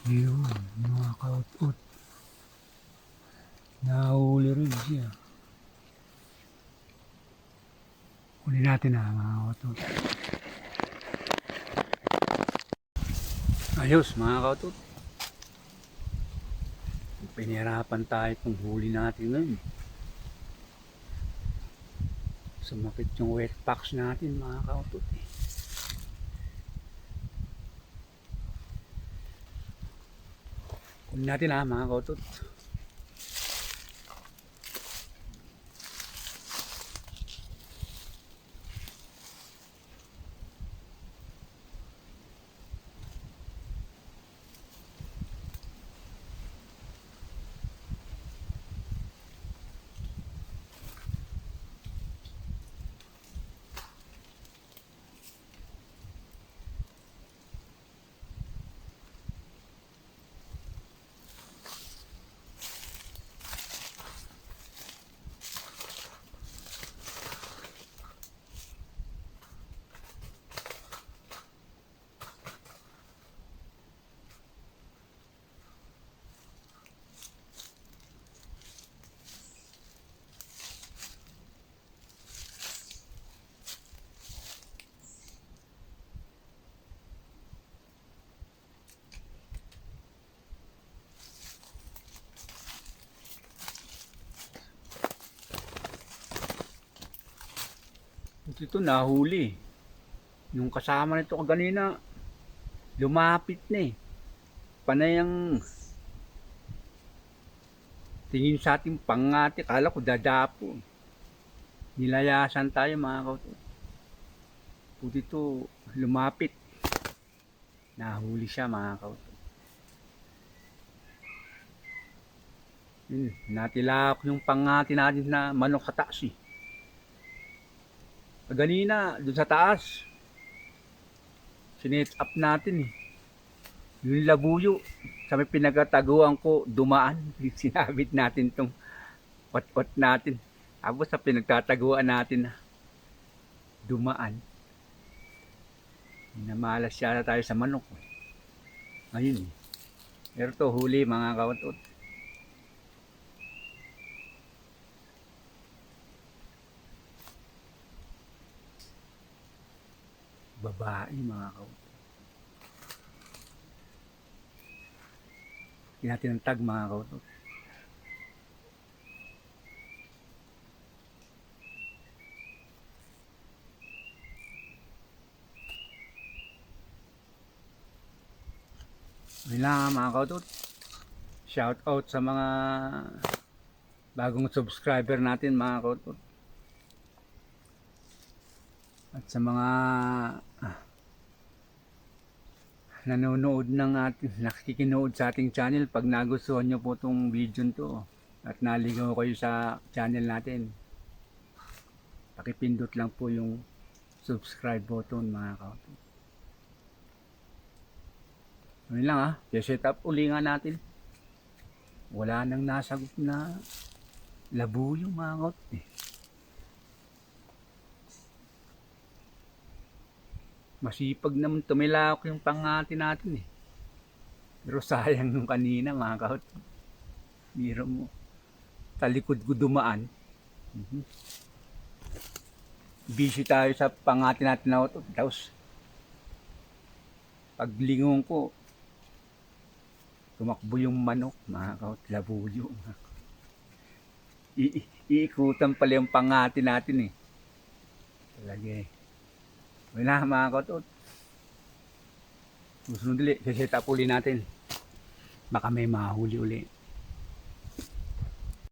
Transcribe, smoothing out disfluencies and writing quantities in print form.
Yun, mga kaut-ut. Nahuli rin siya. Huli natin na mga kaut-ut. Ayos mga kaut-ut. Pinahirapan tayo kung huli natin ngayon. Sumakit yung wet packs natin mga kaut-ut eh. Huli natin mga kaut-ut. Ito nahuli. Yung kasama nito kanina, lumapit na eh. Panay ang tingin sa ating pangati. Kala ko dadapo. Nilayasan tayo mga kaut-ut. Puti ito lumapit. Nahuli siya mga kaut-ut. Natilak yung pangati natin na manok sa taas eh. Ganina, doon sa taas, sinet up natin eh. Yung labuyo, sa may pinagataguan ko, dumaan. Sinabit natin tong wat-wat natin. Tapos sa pinagtataguan natin, dumaan. Namalas siya tayo sa manok. Ayun eh. Pero to huli mga kaut-ut. Babae mga kaut-ut. Hindi natin ang tag mga kaut-ut. Ayun lang mga kaut-ut. Shout out sa mga bagong subscriber natin mga kaut-ut. At sa mga nanonood ng ating, nakikinood sa ating channel, pag nagustuhan nyo po itong video to at naligaw kayo sa channel natin, pakipindot lang po yung subscribe button mga kaut-ut. Yun lang set up uli nga natin. Wala nang nasagot na labuyo mga kaut-ut eh. Masipag naman tumilak yung pangati natin eh. Pero sayang nung kanina mga kaut-ut. Biro mo. Talikod ko dumaan. Busy tayo sa pangati natin na ito. Tapos paglingon ko, tumakbo yung manok mga kaut-ut. Labuyo. Iikutan pala yung pangati natin eh. Talaga eh. Wala mga kaut-ut. Susunod ulit, set up uli natin. Baka may mahuli uli.